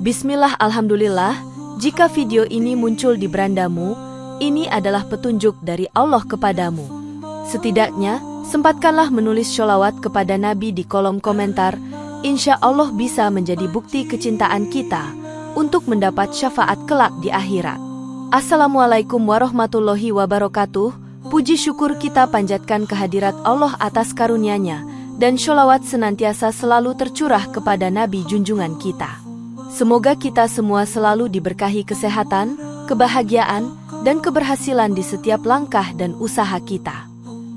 Bismillah, alhamdulillah, jika video ini muncul di berandamu, ini adalah petunjuk dari Allah kepadamu. Setidaknya, sempatkanlah menulis sholawat kepada Nabi di kolom komentar, insya Allah bisa menjadi bukti kecintaan kita untuk mendapat syafaat kelak di akhirat. Assalamualaikum warahmatullahi wabarakatuh. Puji syukur kita panjatkan kehadirat Allah atas karunia-Nya, dan sholawat senantiasa selalu tercurah kepada Nabi junjungan kita. Semoga kita semua selalu diberkahi kesehatan, kebahagiaan, dan keberhasilan di setiap langkah dan usaha kita.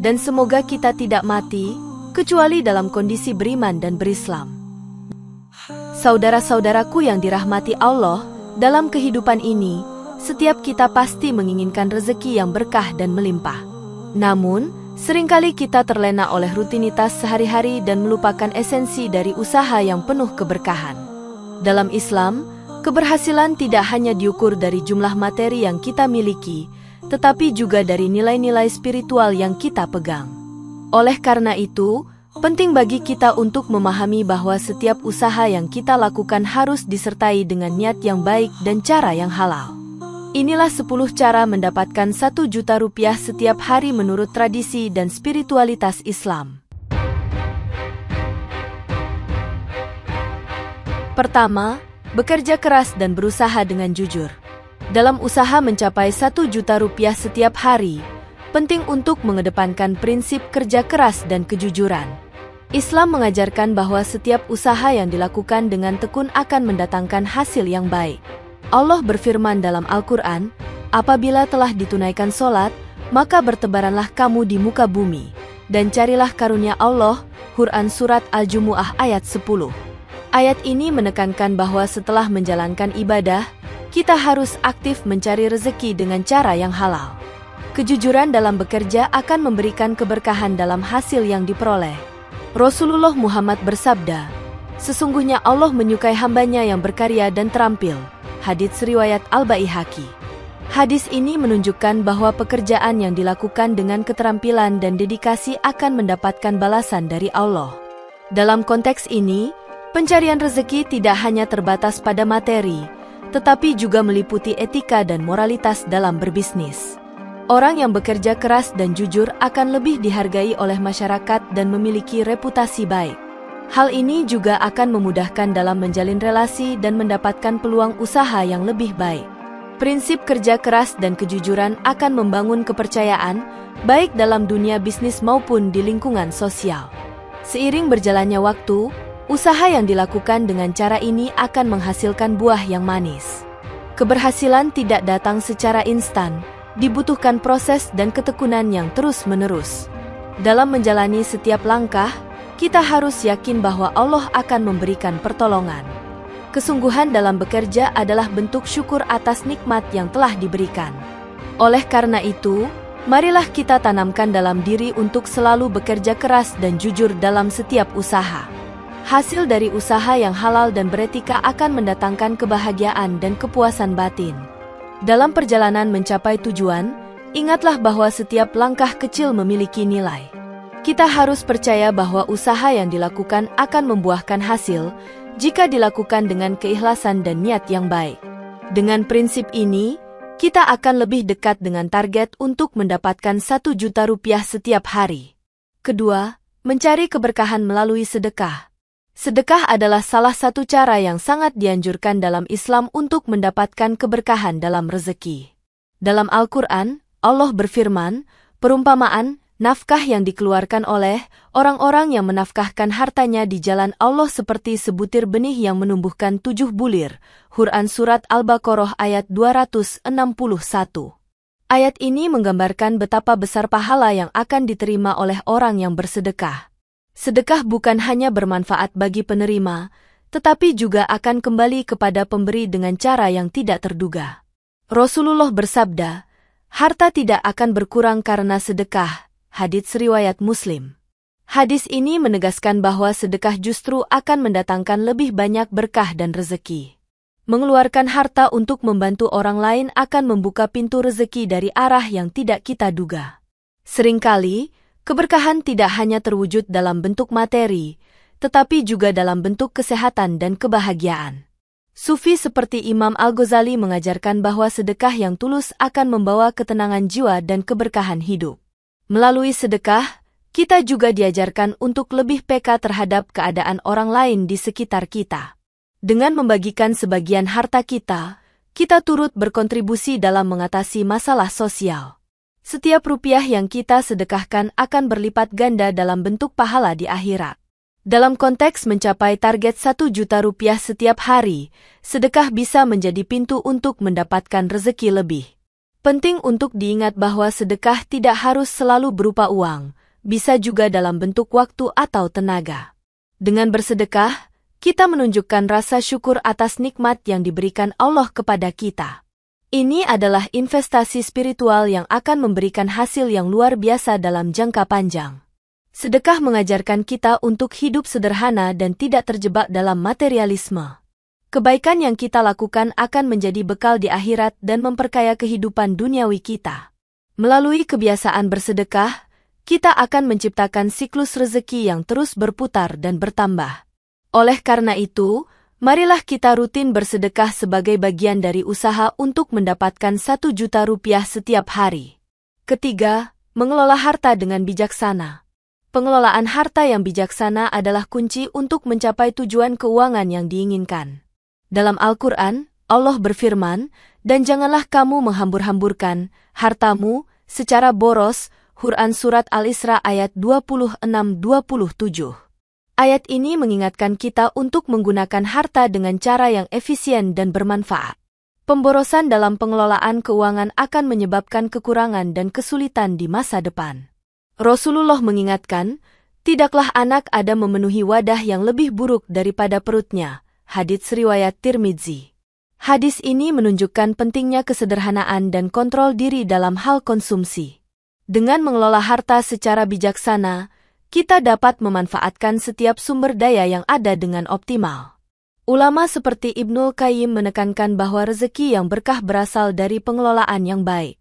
Dan semoga kita tidak mati, kecuali dalam kondisi beriman dan berislam. Saudara-saudaraku yang dirahmati Allah, dalam kehidupan ini, setiap kita pasti menginginkan rezeki yang berkah dan melimpah. Namun, seringkali kita terlena oleh rutinitas sehari-hari dan melupakan esensi dari usaha yang penuh keberkahan. Dalam Islam, keberhasilan tidak hanya diukur dari jumlah materi yang kita miliki, tetapi juga dari nilai-nilai spiritual yang kita pegang. Oleh karena itu, penting bagi kita untuk memahami bahwa setiap usaha yang kita lakukan harus disertai dengan niat yang baik dan cara yang halal. Inilah 10 cara mendapatkan 1 juta rupiah setiap hari menurut tradisi dan spiritualitas Islam. Pertama, bekerja keras dan berusaha dengan jujur. Dalam usaha mencapai 1 juta rupiah setiap hari, penting untuk mengedepankan prinsip kerja keras dan kejujuran. Islam mengajarkan bahwa setiap usaha yang dilakukan dengan tekun akan mendatangkan hasil yang baik. Allah berfirman dalam Al-Quran, apabila telah ditunaikan sholat, maka bertebaranlah kamu di muka bumi, dan carilah karunia Allah. Quran Surat Al-Jumu'ah ayat 10. Ayat ini menekankan bahwa setelah menjalankan ibadah, kita harus aktif mencari rezeki dengan cara yang halal. Kejujuran dalam bekerja akan memberikan keberkahan dalam hasil yang diperoleh. Rasulullah Muhammad bersabda, sesungguhnya Allah menyukai hambanya yang berkarya dan terampil. Hadits riwayat Al-Baihaqi. Hadis ini menunjukkan bahwa pekerjaan yang dilakukan dengan keterampilan dan dedikasi akan mendapatkan balasan dari Allah. Dalam konteks ini, pencarian rezeki tidak hanya terbatas pada materi, tetapi juga meliputi etika dan moralitas dalam berbisnis. Orang yang bekerja keras dan jujur akan lebih dihargai oleh masyarakat dan memiliki reputasi baik. Hal ini juga akan memudahkan dalam menjalin relasi dan mendapatkan peluang usaha yang lebih baik. Prinsip kerja keras dan kejujuran akan membangun kepercayaan, baik dalam dunia bisnis maupun di lingkungan sosial. Seiring berjalannya waktu, usaha yang dilakukan dengan cara ini akan menghasilkan buah yang manis. Keberhasilan tidak datang secara instan, dibutuhkan proses dan ketekunan yang terus-menerus. Dalam menjalani setiap langkah, kita harus yakin bahwa Allah akan memberikan pertolongan. Kesungguhan dalam bekerja adalah bentuk syukur atas nikmat yang telah diberikan. Oleh karena itu, marilah kita tanamkan dalam diri untuk selalu bekerja keras dan jujur dalam setiap usaha. Hasil dari usaha yang halal dan beretika akan mendatangkan kebahagiaan dan kepuasan batin. Dalam perjalanan mencapai tujuan, ingatlah bahwa setiap langkah kecil memiliki nilai. Kita harus percaya bahwa usaha yang dilakukan akan membuahkan hasil jika dilakukan dengan keikhlasan dan niat yang baik. Dengan prinsip ini, kita akan lebih dekat dengan target untuk mendapatkan 1 juta rupiah setiap hari. Kedua, mencari keberkahan melalui sedekah. Sedekah adalah salah satu cara yang sangat dianjurkan dalam Islam untuk mendapatkan keberkahan dalam rezeki. Dalam Al-Quran, Allah berfirman, perumpamaan, nafkah yang dikeluarkan oleh orang-orang yang menafkahkan hartanya di jalan Allah seperti sebutir benih yang menumbuhkan 7 bulir. Quran Surat Al-Baqarah ayat 261. Ayat ini menggambarkan betapa besar pahala yang akan diterima oleh orang yang bersedekah. Sedekah bukan hanya bermanfaat bagi penerima, tetapi juga akan kembali kepada pemberi dengan cara yang tidak terduga. Rasulullah bersabda, harta tidak akan berkurang karena sedekah. Hadits riwayat Muslim. Hadis ini menegaskan bahwa sedekah justru akan mendatangkan lebih banyak berkah dan rezeki. Mengeluarkan harta untuk membantu orang lain akan membuka pintu rezeki dari arah yang tidak kita duga. Seringkali, keberkahan tidak hanya terwujud dalam bentuk materi, tetapi juga dalam bentuk kesehatan dan kebahagiaan. Sufi seperti Imam Al-Ghazali mengajarkan bahwa sedekah yang tulus akan membawa ketenangan jiwa dan keberkahan hidup. Melalui sedekah, kita juga diajarkan untuk lebih peka terhadap keadaan orang lain di sekitar kita. Dengan membagikan sebagian harta kita, kita turut berkontribusi dalam mengatasi masalah sosial. Setiap rupiah yang kita sedekahkan akan berlipat ganda dalam bentuk pahala di akhirat. Dalam konteks mencapai target 1 juta rupiah setiap hari, sedekah bisa menjadi pintu untuk mendapatkan rezeki lebih. Penting untuk diingat bahwa sedekah tidak harus selalu berupa uang, bisa juga dalam bentuk waktu atau tenaga. Dengan bersedekah, kita menunjukkan rasa syukur atas nikmat yang diberikan Allah kepada kita. Ini adalah investasi spiritual yang akan memberikan hasil yang luar biasa dalam jangka panjang. Sedekah mengajarkan kita untuk hidup sederhana dan tidak terjebak dalam materialisme. Kebaikan yang kita lakukan akan menjadi bekal di akhirat dan memperkaya kehidupan duniawi kita. Melalui kebiasaan bersedekah, kita akan menciptakan siklus rezeki yang terus berputar dan bertambah. Oleh karena itu, marilah kita rutin bersedekah sebagai bagian dari usaha untuk mendapatkan 1 juta rupiah setiap hari. Ketiga, mengelola harta dengan bijaksana. Pengelolaan harta yang bijaksana adalah kunci untuk mencapai tujuan keuangan yang diinginkan. Dalam Al-Quran, Allah berfirman, "Dan janganlah kamu menghambur-hamburkan hartamu secara boros." Quran Surat Al-Isra ayat 26-27. Ayat ini mengingatkan kita untuk menggunakan harta dengan cara yang efisien dan bermanfaat. Pemborosan dalam pengelolaan keuangan akan menyebabkan kekurangan dan kesulitan di masa depan. Rasulullah mengingatkan, tidaklah anak Adam memenuhi wadah yang lebih buruk daripada perutnya. Hadits riwayat Tirmidzi. Hadis ini menunjukkan pentingnya kesederhanaan dan kontrol diri dalam hal konsumsi. Dengan mengelola harta secara bijaksana, kita dapat memanfaatkan setiap sumber daya yang ada dengan optimal. Ulama seperti Ibnul Qayyim menekankan bahwa rezeki yang berkah berasal dari pengelolaan yang baik.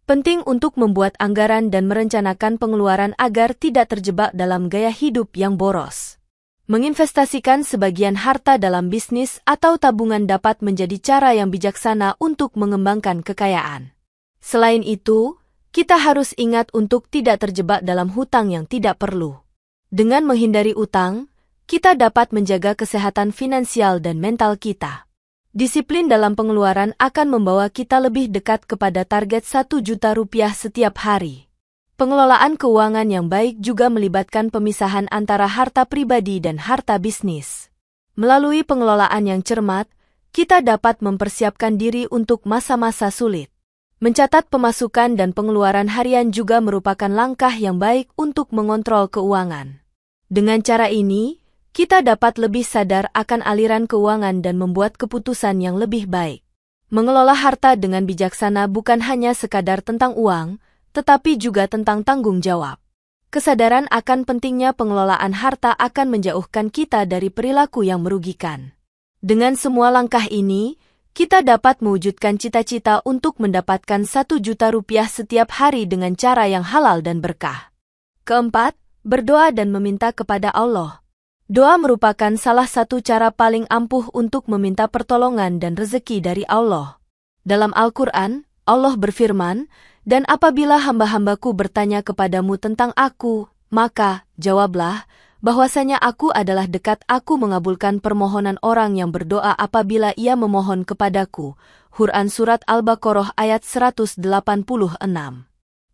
Penting untuk membuat anggaran dan merencanakan pengeluaran agar tidak terjebak dalam gaya hidup yang boros. Menginvestasikan sebagian harta dalam bisnis atau tabungan dapat menjadi cara yang bijaksana untuk mengembangkan kekayaan. Selain itu, kita harus ingat untuk tidak terjebak dalam hutang yang tidak perlu. Dengan menghindari utang, kita dapat menjaga kesehatan finansial dan mental kita. Disiplin dalam pengeluaran akan membawa kita lebih dekat kepada target 1 juta rupiah setiap hari. Pengelolaan keuangan yang baik juga melibatkan pemisahan antara harta pribadi dan harta bisnis. Melalui pengelolaan yang cermat, kita dapat mempersiapkan diri untuk masa-masa sulit. Mencatat pemasukan dan pengeluaran harian juga merupakan langkah yang baik untuk mengontrol keuangan. Dengan cara ini, kita dapat lebih sadar akan aliran keuangan dan membuat keputusan yang lebih baik. Mengelola harta dengan bijaksana bukan hanya sekadar tentang uang, tetapi juga tentang tanggung jawab. Kesadaran akan pentingnya pengelolaan harta akan menjauhkan kita dari perilaku yang merugikan. Dengan semua langkah ini, kita dapat mewujudkan cita-cita untuk mendapatkan 1 juta rupiah setiap hari dengan cara yang halal dan berkah. Keempat, berdoa dan meminta kepada Allah. Doa merupakan salah satu cara paling ampuh untuk meminta pertolongan dan rezeki dari Allah. Dalam Al-Quran, Allah berfirman, "Dan apabila hamba-hambaku bertanya kepadamu tentang aku, maka jawablah, bahwasanya aku adalah dekat, aku mengabulkan permohonan orang yang berdoa apabila ia memohon kepadaku." Quran Surat Al-Baqarah ayat 186.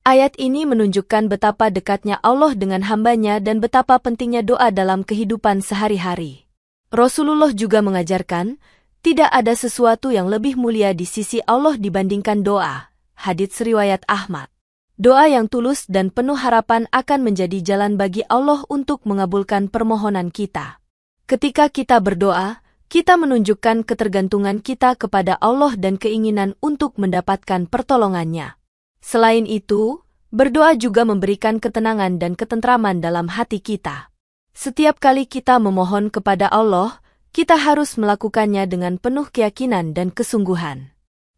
Ayat ini menunjukkan betapa dekatnya Allah dengan hambanya dan betapa pentingnya doa dalam kehidupan sehari-hari. Rasulullah juga mengajarkan, tidak ada sesuatu yang lebih mulia di sisi Allah dibandingkan doa. Hadits riwayat Ahmad. Doa yang tulus dan penuh harapan akan menjadi jalan bagi Allah untuk mengabulkan permohonan kita. Ketika kita berdoa, kita menunjukkan ketergantungan kita kepada Allah dan keinginan untuk mendapatkan pertolongannya. Selain itu, berdoa juga memberikan ketenangan dan ketentraman dalam hati kita. Setiap kali kita memohon kepada Allah, kita harus melakukannya dengan penuh keyakinan dan kesungguhan.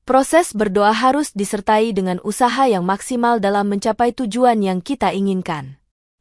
Proses berdoa harus disertai dengan usaha yang maksimal dalam mencapai tujuan yang kita inginkan.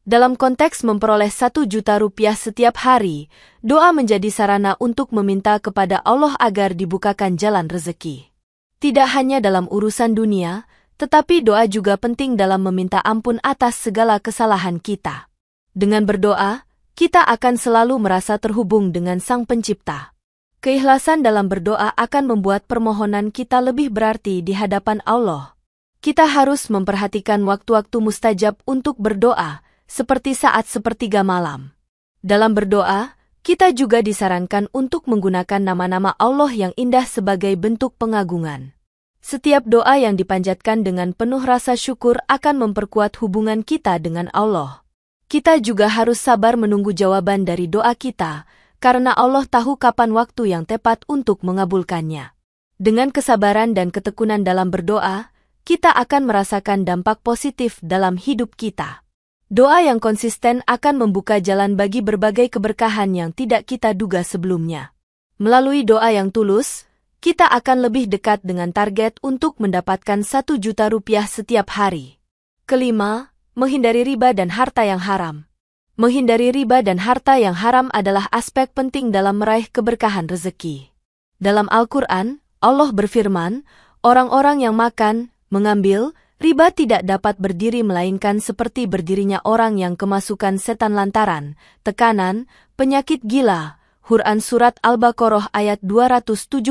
Dalam konteks memperoleh 1 juta rupiah setiap hari, doa menjadi sarana untuk meminta kepada Allah agar dibukakan jalan rezeki. Tidak hanya dalam urusan dunia, tetapi doa juga penting dalam meminta ampun atas segala kesalahan kita. Dengan berdoa, kita akan selalu merasa terhubung dengan Sang Pencipta. Keikhlasan dalam berdoa akan membuat permohonan kita lebih berarti di hadapan Allah. Kita harus memperhatikan waktu-waktu mustajab untuk berdoa, seperti saat sepertiga malam. Dalam berdoa, kita juga disarankan untuk menggunakan nama-nama Allah yang indah sebagai bentuk pengagungan. Setiap doa yang dipanjatkan dengan penuh rasa syukur akan memperkuat hubungan kita dengan Allah. Kita juga harus sabar menunggu jawaban dari doa kita, karena Allah tahu kapan waktu yang tepat untuk mengabulkannya. Dengan kesabaran dan ketekunan dalam berdoa, kita akan merasakan dampak positif dalam hidup kita. Doa yang konsisten akan membuka jalan bagi berbagai keberkahan yang tidak kita duga sebelumnya. Melalui doa yang tulus, kita akan lebih dekat dengan target untuk mendapatkan 1 juta rupiah setiap hari. Kelima, menghindari riba dan harta yang haram. Menghindari riba dan harta yang haram adalah aspek penting dalam meraih keberkahan rezeki. Dalam Al-Quran, Allah berfirman, orang-orang yang makan, mengambil, riba tidak dapat berdiri melainkan seperti berdirinya orang yang kemasukan setan lantaran, tekanan, penyakit gila. Quran Surat Al-Baqarah ayat 275.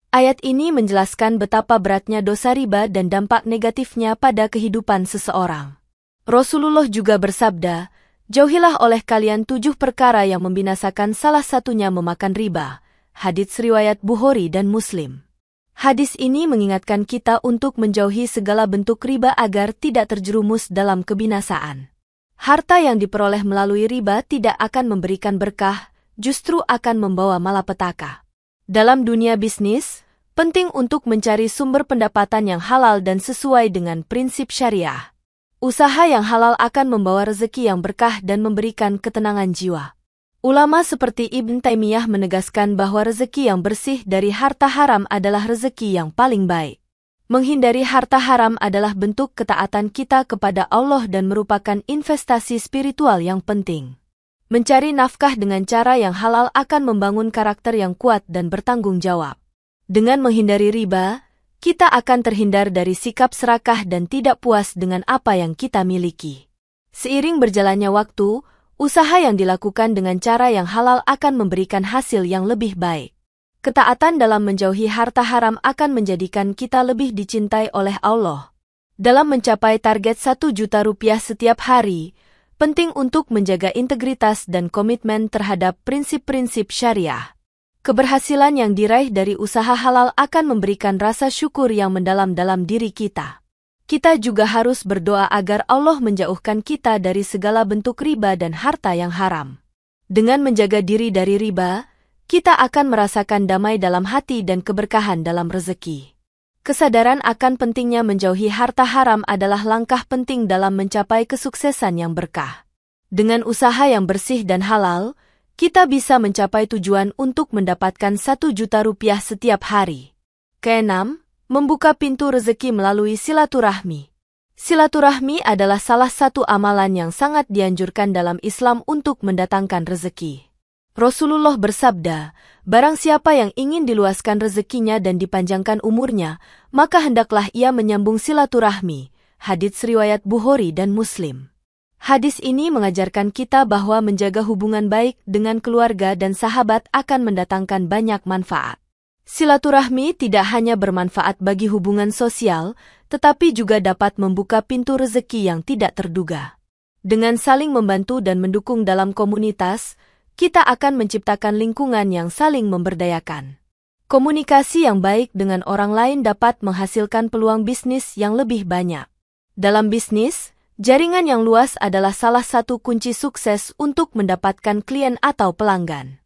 Ayat ini menjelaskan betapa beratnya dosa riba dan dampak negatifnya pada kehidupan seseorang. Rasulullah juga bersabda, jauhilah oleh kalian 7 perkara yang membinasakan, salah satunya memakan riba. Hadits riwayat Bukhari dan Muslim. Hadis ini mengingatkan kita untuk menjauhi segala bentuk riba agar tidak terjerumus dalam kebinasaan. Harta yang diperoleh melalui riba tidak akan memberikan berkah, justru akan membawa malapetaka. Dalam dunia bisnis, penting untuk mencari sumber pendapatan yang halal dan sesuai dengan prinsip syariah. Usaha yang halal akan membawa rezeki yang berkah dan memberikan ketenangan jiwa. Ulama seperti Ibn Taimiyah menegaskan bahwa rezeki yang bersih dari harta haram adalah rezeki yang paling baik. Menghindari harta haram adalah bentuk ketaatan kita kepada Allah dan merupakan investasi spiritual yang penting. Mencari nafkah dengan cara yang halal akan membangun karakter yang kuat dan bertanggung jawab. Dengan menghindari riba, kita akan terhindar dari sikap serakah dan tidak puas dengan apa yang kita miliki. Seiring berjalannya waktu, usaha yang dilakukan dengan cara yang halal akan memberikan hasil yang lebih baik. Ketaatan dalam menjauhi harta haram akan menjadikan kita lebih dicintai oleh Allah. Dalam mencapai target 1 juta rupiah setiap hari, penting untuk menjaga integritas dan komitmen terhadap prinsip-prinsip syariah. Keberhasilan yang diraih dari usaha halal akan memberikan rasa syukur yang mendalam dalam diri kita. Kita juga harus berdoa agar Allah menjauhkan kita dari segala bentuk riba dan harta yang haram. Dengan menjaga diri dari riba, kita akan merasakan damai dalam hati dan keberkahan dalam rezeki. Kesadaran akan pentingnya menjauhi harta haram adalah langkah penting dalam mencapai kesuksesan yang berkah. Dengan usaha yang bersih dan halal, kita bisa mencapai tujuan untuk mendapatkan 1 juta rupiah setiap hari. Keenam, membuka pintu rezeki melalui silaturahmi. Silaturahmi adalah salah satu amalan yang sangat dianjurkan dalam Islam untuk mendatangkan rezeki. Rasulullah bersabda, barang siapa yang ingin diluaskan rezekinya dan dipanjangkan umurnya, maka hendaklah ia menyambung silaturahmi. Hadits riwayat Bukhari dan Muslim. Hadis ini mengajarkan kita bahwa menjaga hubungan baik dengan keluarga dan sahabat akan mendatangkan banyak manfaat. Silaturahmi tidak hanya bermanfaat bagi hubungan sosial, tetapi juga dapat membuka pintu rezeki yang tidak terduga. Dengan saling membantu dan mendukung dalam komunitas, kita akan menciptakan lingkungan yang saling memberdayakan. Komunikasi yang baik dengan orang lain dapat menghasilkan peluang bisnis yang lebih banyak. Dalam bisnis, jaringan yang luas adalah salah satu kunci sukses untuk mendapatkan klien atau pelanggan.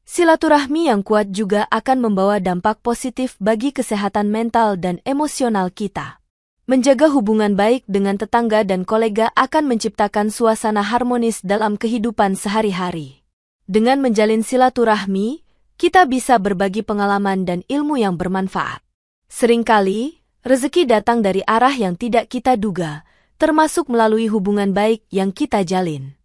Silaturahmi yang kuat juga akan membawa dampak positif bagi kesehatan mental dan emosional kita. Menjaga hubungan baik dengan tetangga dan kolega akan menciptakan suasana harmonis dalam kehidupan sehari-hari. Dengan menjalin silaturahmi, kita bisa berbagi pengalaman dan ilmu yang bermanfaat. Seringkali, rezeki datang dari arah yang tidak kita duga, termasuk melalui hubungan baik yang kita jalin.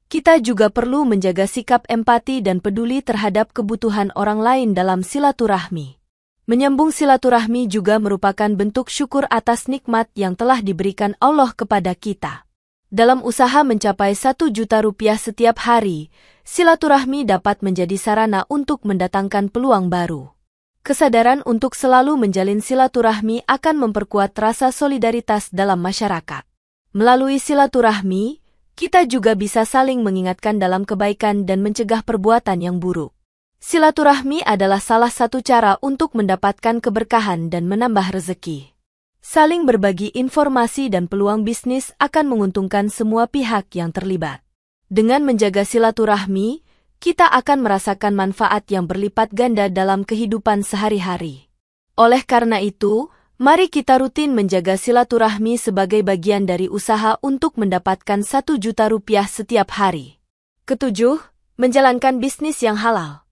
Kita juga perlu menjaga sikap empati dan peduli terhadap kebutuhan orang lain dalam silaturahmi. Menyambung silaturahmi juga merupakan bentuk syukur atas nikmat yang telah diberikan Allah kepada kita. Dalam usaha mencapai 1 juta rupiah setiap hari, silaturahmi dapat menjadi sarana untuk mendatangkan peluang baru. Kesadaran untuk selalu menjalin silaturahmi akan memperkuat rasa solidaritas dalam masyarakat. Melalui silaturahmi, kita juga bisa saling mengingatkan dalam kebaikan dan mencegah perbuatan yang buruk. Silaturahmi adalah salah satu cara untuk mendapatkan keberkahan dan menambah rezeki. Saling berbagi informasi dan peluang bisnis akan menguntungkan semua pihak yang terlibat. Dengan menjaga silaturahmi, kita akan merasakan manfaat yang berlipat ganda dalam kehidupan sehari-hari. Oleh karena itu, mari kita rutin menjaga silaturahmi sebagai bagian dari usaha untuk mendapatkan 1 juta rupiah setiap hari. Ketujuh, menjalankan bisnis yang halal.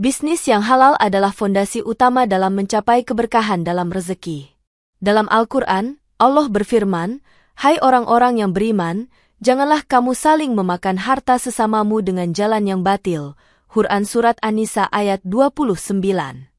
Bisnis yang halal adalah fondasi utama dalam mencapai keberkahan dalam rezeki. Dalam Al-Quran, Allah berfirman, "Hai orang-orang yang beriman, janganlah kamu saling memakan harta sesamamu dengan jalan yang batil." Quran Surat An-Nisa ayat 29.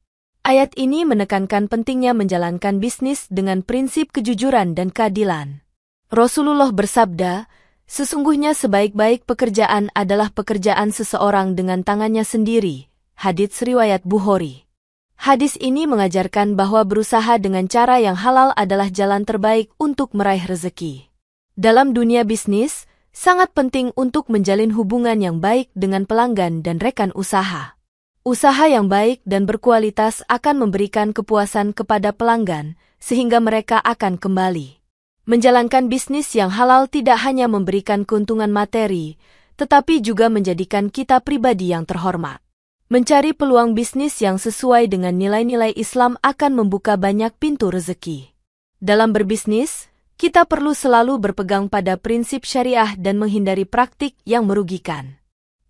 Ayat ini menekankan pentingnya menjalankan bisnis dengan prinsip kejujuran dan keadilan. Rasulullah bersabda, "Sesungguhnya sebaik-baik pekerjaan adalah pekerjaan seseorang dengan tangannya sendiri." Hadits riwayat Bukhari. Hadis ini mengajarkan bahwa berusaha dengan cara yang halal adalah jalan terbaik untuk meraih rezeki. Dalam dunia bisnis, sangat penting untuk menjalin hubungan yang baik dengan pelanggan dan rekan usaha. Usaha yang baik dan berkualitas akan memberikan kepuasan kepada pelanggan, sehingga mereka akan kembali. Menjalankan bisnis yang halal tidak hanya memberikan keuntungan materi, tetapi juga menjadikan kita pribadi yang terhormat. Mencari peluang bisnis yang sesuai dengan nilai-nilai Islam akan membuka banyak pintu rezeki. Dalam berbisnis, kita perlu selalu berpegang pada prinsip syariah dan menghindari praktik yang merugikan.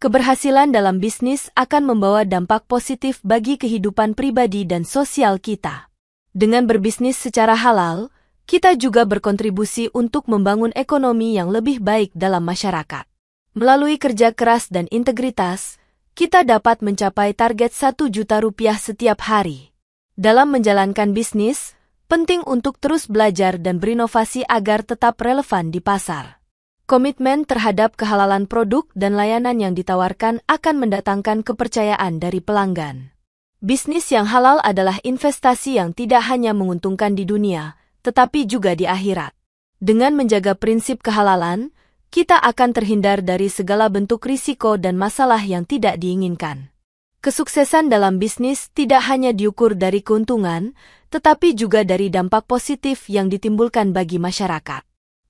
Keberhasilan dalam bisnis akan membawa dampak positif bagi kehidupan pribadi dan sosial kita. Dengan berbisnis secara halal, kita juga berkontribusi untuk membangun ekonomi yang lebih baik dalam masyarakat. Melalui kerja keras dan integritas, kita dapat mencapai target 1 juta rupiah setiap hari. Dalam menjalankan bisnis, penting untuk terus belajar dan berinovasi agar tetap relevan di pasar. Komitmen terhadap kehalalan produk dan layanan yang ditawarkan akan mendatangkan kepercayaan dari pelanggan. Bisnis yang halal adalah investasi yang tidak hanya menguntungkan di dunia, tetapi juga di akhirat. Dengan menjaga prinsip kehalalan, kita akan terhindar dari segala bentuk risiko dan masalah yang tidak diinginkan. Kesuksesan dalam bisnis tidak hanya diukur dari keuntungan, tetapi juga dari dampak positif yang ditimbulkan bagi masyarakat.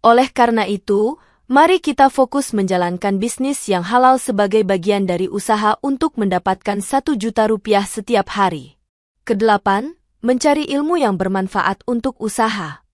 Oleh karena itu, mari kita fokus menjalankan bisnis yang halal sebagai bagian dari usaha untuk mendapatkan 1 juta rupiah setiap hari. Kedelapan, mencari ilmu yang bermanfaat untuk usaha.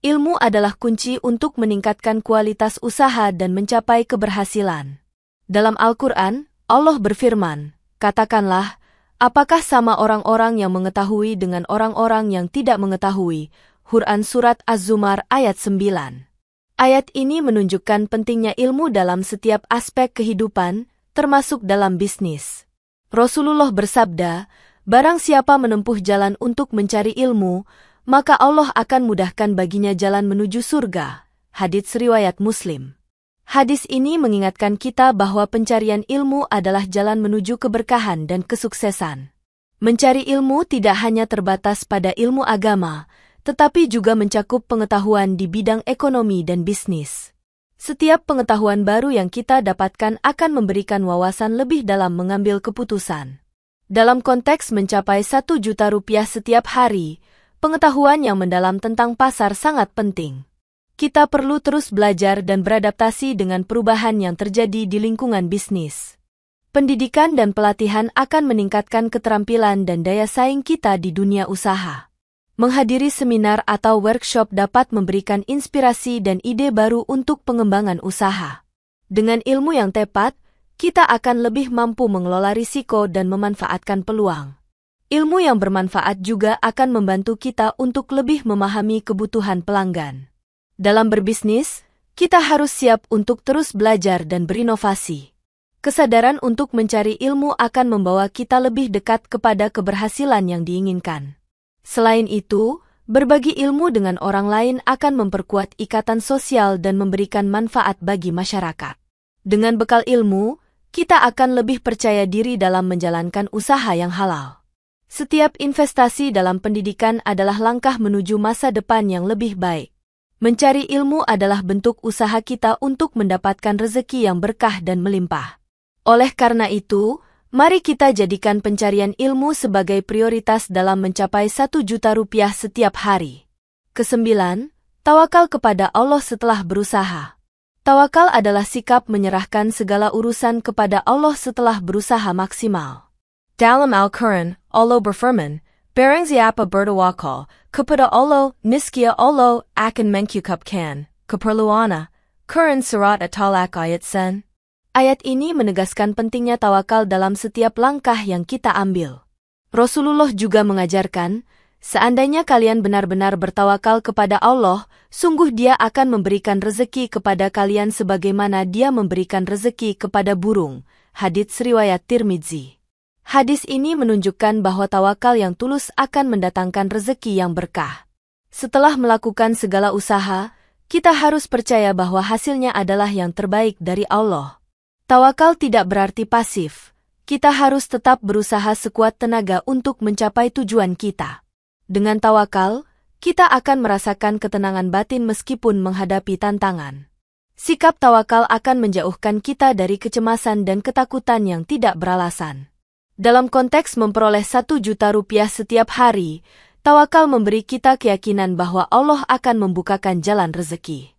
Ilmu adalah kunci untuk meningkatkan kualitas usaha dan mencapai keberhasilan. Dalam Al-Quran, Allah berfirman, "Katakanlah, apakah sama orang-orang yang mengetahui dengan orang-orang yang tidak mengetahui?" Quran Surat Az-Zumar ayat 9. Ayat ini menunjukkan pentingnya ilmu dalam setiap aspek kehidupan, termasuk dalam bisnis. Rasulullah bersabda, "Barang siapa menempuh jalan untuk mencari ilmu, maka Allah akan mudahkan baginya jalan menuju surga." Hadits riwayat Muslim. Hadis ini mengingatkan kita bahwa pencarian ilmu adalah jalan menuju keberkahan dan kesuksesan. Mencari ilmu tidak hanya terbatas pada ilmu agama, tetapi juga mencakup pengetahuan di bidang ekonomi dan bisnis. Setiap pengetahuan baru yang kita dapatkan akan memberikan wawasan lebih dalam mengambil keputusan. Dalam konteks mencapai 1 juta rupiah setiap hari, pengetahuan yang mendalam tentang pasar sangat penting. Kita perlu terus belajar dan beradaptasi dengan perubahan yang terjadi di lingkungan bisnis. Pendidikan dan pelatihan akan meningkatkan keterampilan dan daya saing kita di dunia usaha. Menghadiri seminar atau workshop dapat memberikan inspirasi dan ide baru untuk pengembangan usaha. Dengan ilmu yang tepat, kita akan lebih mampu mengelola risiko dan memanfaatkan peluang. Ilmu yang bermanfaat juga akan membantu kita untuk lebih memahami kebutuhan pelanggan. Dalam berbisnis, kita harus siap untuk terus belajar dan berinovasi. Kesadaran untuk mencari ilmu akan membawa kita lebih dekat kepada keberhasilan yang diinginkan. Selain itu, berbagi ilmu dengan orang lain akan memperkuat ikatan sosial dan memberikan manfaat bagi masyarakat. Dengan bekal ilmu, kita akan lebih percaya diri dalam menjalankan usaha yang halal. Setiap investasi dalam pendidikan adalah langkah menuju masa depan yang lebih baik. Mencari ilmu adalah bentuk usaha kita untuk mendapatkan rezeki yang berkah dan melimpah. Oleh karena itu, mari kita jadikan pencarian ilmu sebagai prioritas dalam mencapai 1 juta rupiah setiap hari. Kesembilan, tawakal kepada Allah setelah berusaha. Tawakal adalah sikap menyerahkan segala urusan kepada Allah setelah berusaha maksimal. Dalam Al-Quran, Allah berfirman, "Barang siapa bertawakal kepada Allah, niscaya Allah akan mencukupkan keperluannya." Quran Surat At-Talaq ayat 9. Ayat ini menegaskan pentingnya tawakal dalam setiap langkah yang kita ambil. Rasulullah juga mengajarkan, seandainya kalian benar-benar bertawakal kepada Allah, sungguh Dia akan memberikan rezeki kepada kalian sebagaimana Dia memberikan rezeki kepada burung. Hadits riwayat Tirmidzi. Hadis ini menunjukkan bahwa tawakal yang tulus akan mendatangkan rezeki yang berkah. Setelah melakukan segala usaha, kita harus percaya bahwa hasilnya adalah yang terbaik dari Allah. Tawakal tidak berarti pasif. Kita harus tetap berusaha sekuat tenaga untuk mencapai tujuan kita. Dengan tawakal, kita akan merasakan ketenangan batin meskipun menghadapi tantangan. Sikap tawakal akan menjauhkan kita dari kecemasan dan ketakutan yang tidak beralasan. Dalam konteks memperoleh 1 juta rupiah setiap hari, tawakal memberi kita keyakinan bahwa Allah akan membukakan jalan rezeki.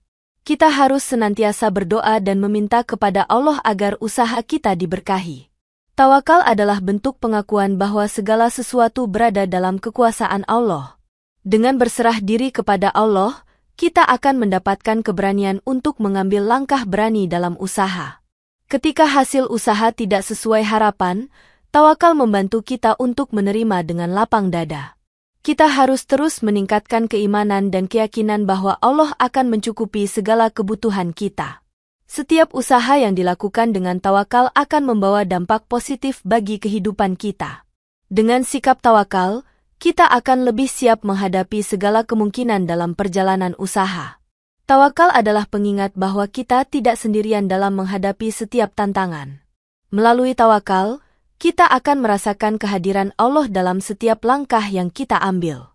Kita harus senantiasa berdoa dan meminta kepada Allah agar usaha kita diberkahi. Tawakal adalah bentuk pengakuan bahwa segala sesuatu berada dalam kekuasaan Allah. Dengan berserah diri kepada Allah, kita akan mendapatkan keberanian untuk mengambil langkah berani dalam usaha. Ketika hasil usaha tidak sesuai harapan, tawakal membantu kita untuk menerima dengan lapang dada. Kita harus terus meningkatkan keimanan dan keyakinan bahwa Allah akan mencukupi segala kebutuhan kita. Setiap usaha yang dilakukan dengan tawakal akan membawa dampak positif bagi kehidupan kita. Dengan sikap tawakal, kita akan lebih siap menghadapi segala kemungkinan dalam perjalanan usaha. Tawakal adalah pengingat bahwa kita tidak sendirian dalam menghadapi setiap tantangan. Melalui tawakal, kita akan merasakan kehadiran Allah dalam setiap langkah yang kita ambil.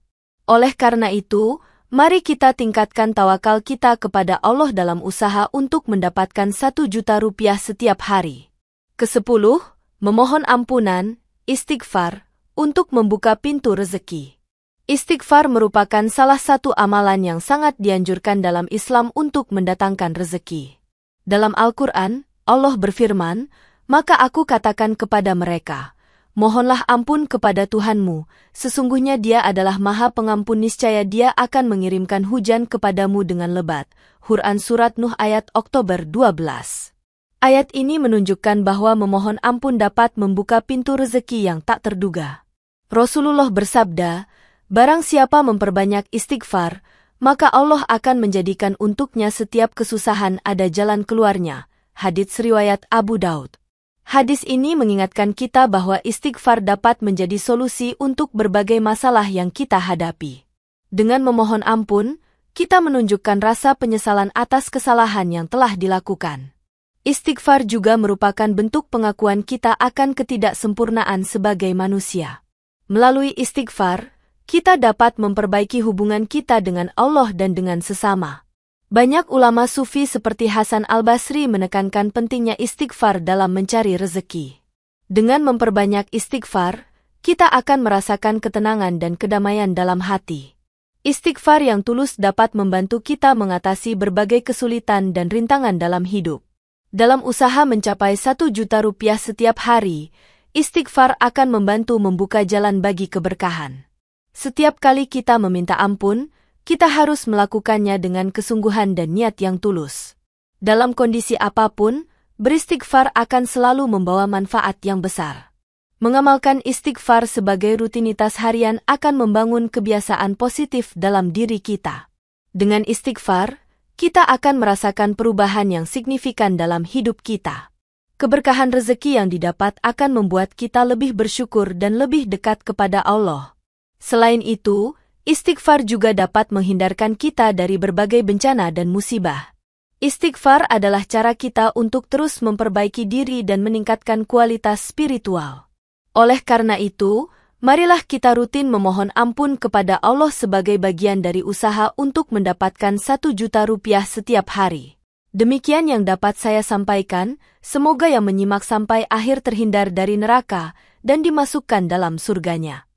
Oleh karena itu, mari kita tingkatkan tawakal kita kepada Allah dalam usaha untuk mendapatkan 1 juta rupiah setiap hari. Kesepuluh, memohon ampunan, istighfar, untuk membuka pintu rezeki. Istighfar merupakan salah satu amalan yang sangat dianjurkan dalam Islam untuk mendatangkan rezeki. Dalam Al-Quran, Allah berfirman, "Maka aku katakan kepada mereka, mohonlah ampun kepada Tuhanmu, sesungguhnya Dia adalah Maha Pengampun, niscaya Dia akan mengirimkan hujan kepadamu dengan lebat." Quran Surat Nuh ayat Oktober 12. Ayat ini menunjukkan bahwa memohon ampun dapat membuka pintu rezeki yang tak terduga. Rasulullah bersabda, "Barang siapa memperbanyak istighfar, maka Allah akan menjadikan untuknya setiap kesusahan ada jalan keluarnya." Hadits riwayat Abu Daud. Hadis ini mengingatkan kita bahwa istighfar dapat menjadi solusi untuk berbagai masalah yang kita hadapi. Dengan memohon ampun, kita menunjukkan rasa penyesalan atas kesalahan yang telah dilakukan. Istighfar juga merupakan bentuk pengakuan kita akan ketidaksempurnaan sebagai manusia. Melalui istighfar, kita dapat memperbaiki hubungan kita dengan Allah dan dengan sesama. Banyak ulama sufi seperti Hasan Al-Basri menekankan pentingnya istighfar dalam mencari rezeki. Dengan memperbanyak istighfar, kita akan merasakan ketenangan dan kedamaian dalam hati. Istighfar yang tulus dapat membantu kita mengatasi berbagai kesulitan dan rintangan dalam hidup. Dalam usaha mencapai 1 juta rupiah setiap hari, istighfar akan membantu membuka jalan bagi keberkahan. Setiap kali kita meminta ampun, kita harus melakukannya dengan kesungguhan dan niat yang tulus. Dalam kondisi apapun, beristighfar akan selalu membawa manfaat yang besar. Mengamalkan istighfar sebagai rutinitas harian akan membangun kebiasaan positif dalam diri kita. Dengan istighfar, kita akan merasakan perubahan yang signifikan dalam hidup kita. Keberkahan rezeki yang didapat akan membuat kita lebih bersyukur dan lebih dekat kepada Allah. Selain itu, istighfar juga dapat menghindarkan kita dari berbagai bencana dan musibah. Istighfar adalah cara kita untuk terus memperbaiki diri dan meningkatkan kualitas spiritual. Oleh karena itu, marilah kita rutin memohon ampun kepada Allah sebagai bagian dari usaha untuk mendapatkan 1 juta rupiah setiap hari. Demikian yang dapat saya sampaikan, semoga yang menyimak sampai akhir terhindar dari neraka dan dimasukkan dalam surganya.